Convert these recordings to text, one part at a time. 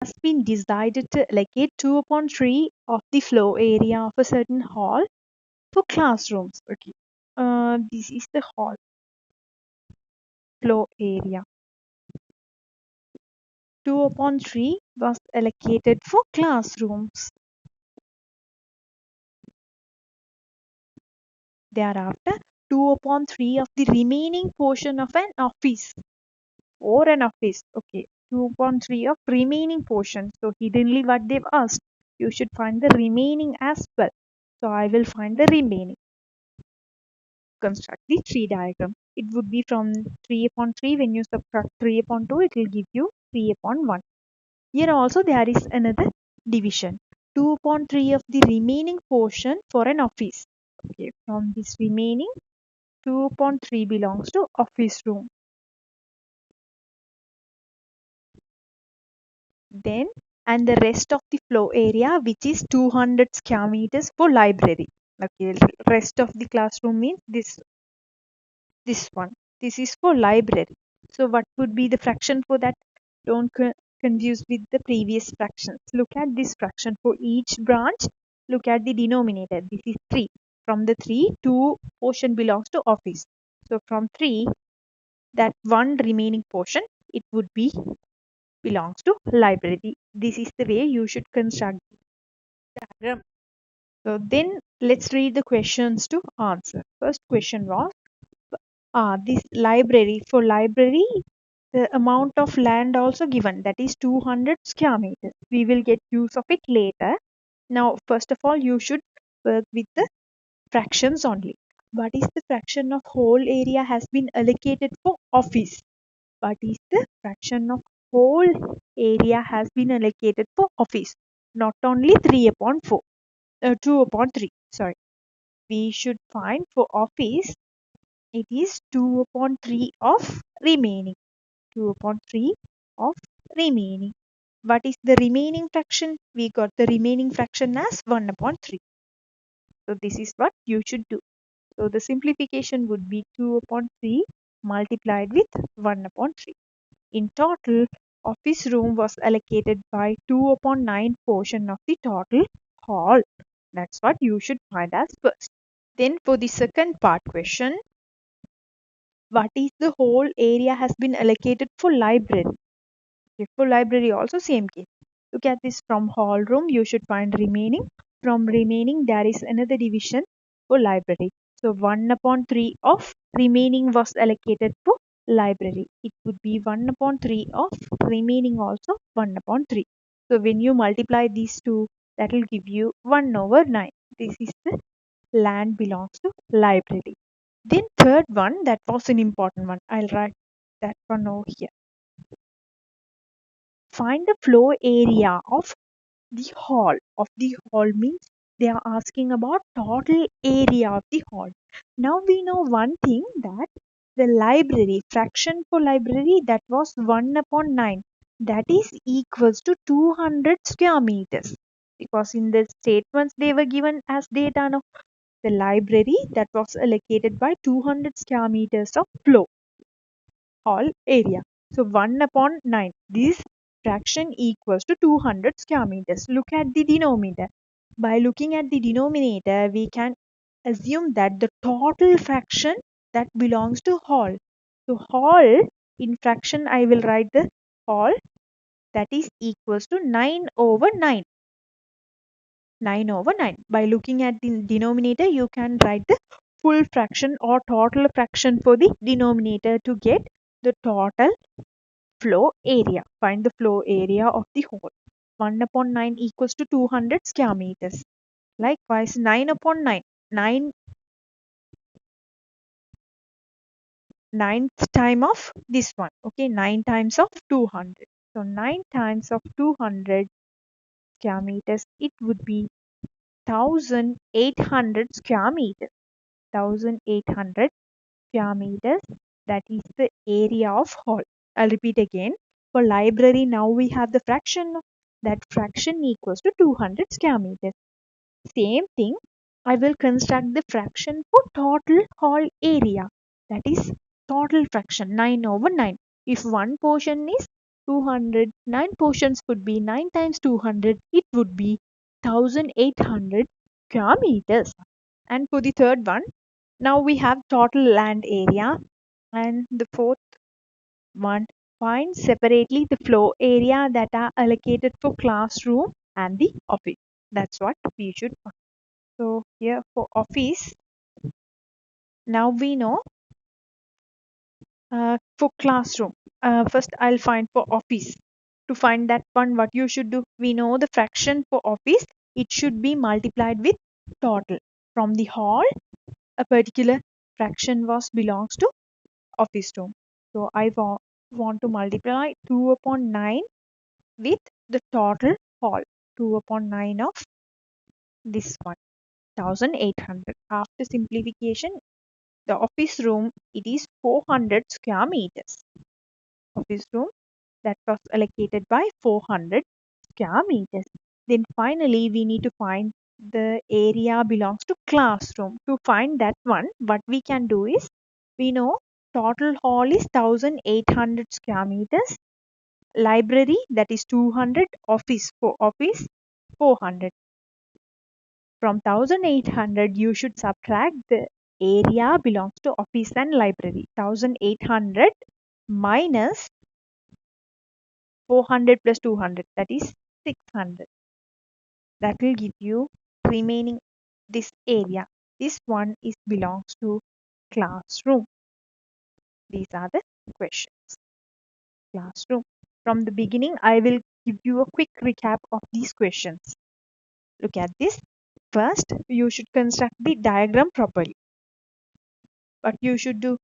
has been decided to allocate 2 upon 3 of the floor area of a certain hall for classrooms. Okay. This is the hall floor area. 2 upon 3 was allocated for classrooms. Thereafter, 2 upon 3 of the remaining portion of an office or an office. Okay, 2 upon 3 of remaining portion. So hiddenly what they've asked, you should find the remaining as well. So I will find the remaining. Construct the tree diagram. It would be from 3 upon 3. When you subtract 3 upon 2, it will give you 3 upon 1. Here also there is another division. 2 upon 3 of the remaining portion for an office. Okay, from this remaining, 2 upon 3 belongs to office room. Then, and the rest of the floor area, which is 200 square meters for library. Okay, rest of the classroom means this one. This is for library. So what would be the fraction for that? Don't confuse with the previous fractions. Look at this fraction for each branch. Look at the denominator. This is 3. From the 3, 2 portion belongs to office. So from 3, that one remaining portion, it would be belongs to library. This is the way you should construct the diagram. So then let's read the questions to answer. First question was, this library, for library, the amount of land also given, that is 200 square meters. We will get use of it later. Now, first of all, you should work with the fractions only. What is the fraction of whole area has been allocated for office? What is the fraction of whole area has been allocated for office? Not only 3 upon 4, 2 upon 3, sorry. We should find for office, it is 2 upon 3 of remaining. 2 upon 3 of remaining. What is the remaining fraction? We got the remaining fraction as 1 upon 3. So this is what you should do. So the simplification would be 2 upon 3 multiplied with 1 upon 3. In total, office room was allocated by 2 upon 9 portion of the total hall. That's what you should find as first. Then for the second part question, what is the whole area has been allocated for library? Okay, for library also same case. Look at this, from hall room you should find remaining. From remaining there is another division for library. So 1 upon 3 of remaining was allocated for library. It would be 1 upon 3 of remaining also 1 upon 3. So when you multiply these two, that will give you 1 over 9. This is the land belongs to library. Then third one, that was an important one. I'll write that one over here. Find the floor area of the hall. Of the hall means they are asking about total area of the hall. Now we know one thing, that the library, fraction for library, that was 1 upon 9. That is equals to 200 square meters. Because in the statements they were given as data, now the library that was allocated by 200 square meters of floor hall area. So 1 upon 9. This fraction equals to 200 square meters. Look at the denominator. By looking at the denominator, we can assume that the total fraction that belongs to hall. So hall, in fraction I will write the hall, that is equals to 9 over 9. 9 over 9. By looking at the denominator, you can write the full fraction or total fraction for the denominator to get the total floor area. Find the floor area of the whole. 1 upon 9 equals to 200 square meters. Likewise, 9 upon 9. 9th time of this one. Okay, 9 times of 200. So 9 times of 200 square meters, it would be 1800 square meters. 1800 square meters, that is the area of hall. I'll repeat again. For library, now we have the fraction. That fraction equals to 200 square meters. Same thing, I will construct the fraction for total hall area. That is total fraction 9 over 9. If one portion is 200. 9 portions would be 9 times 200. It would be 1800 square meters. And for the third one, now we have total land area. And the fourth one, find separately the floor area that are allocated for classroom and the office. That's what we should find. So here for office, now we know for classroom. First I'll find for office. To find that one, what you should do, we know the fraction for office, it should be multiplied with total. From the hall, a particular fraction was belongs to office room. So I want to multiply 2 upon 9 with the total hall. 2 upon 9 of this one, 1800. After simplification, the office room, it is 400 square meters. Office room that was allocated by 400 square meters. Then finally, we need to find the area belongs to classroom. To find that one, what we can do is, we know total hall is 1800 square meters. Library, that is 200. Office, for office 400. From 1800, you should subtract the area belongs to office and library. 1800 minus 400 plus 200, that is 600. That will give you remaining this area. This one is belongs to classroom. These are the questions. Classroom. From the beginning, I will give you a quick recap of these questions. Look at this. First, you should construct the diagram properly. But you should do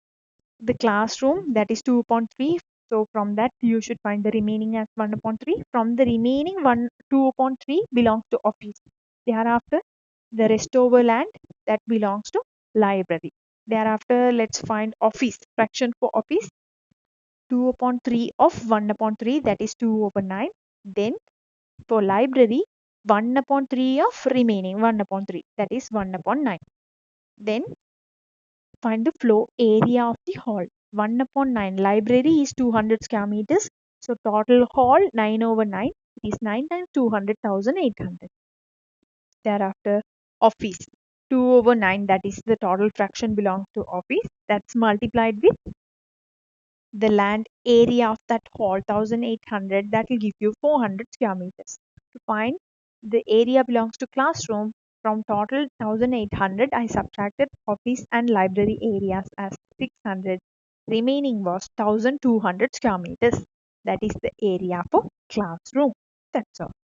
the classroom, that is 2 upon 3. So from that you should find the remaining as 1 upon 3. From the remaining 2 upon 3 belongs to office. Thereafter the rest over land, that belongs to library. Thereafter let's find office. Fraction for office, 2 upon 3 of 1 upon 3, that is 2 over 9. Then for library, 1 upon 3 of remaining 1 upon 3, that is 1 upon 9. Then find the floor area of the hall. 1 upon 9. Library is 200 square meters. So total hall 9 over 9 is 9 times 200, 1800. Thereafter office, 2 over 9, that is the total fraction belongs to office. That's multiplied with the land area of that hall, 1800. That will give you 400 square meters. To find the area belongs to classroom, from total 1800, I subtracted office and library areas as 600. Remaining was 1200 square meters. That is the area for classroom. That's all.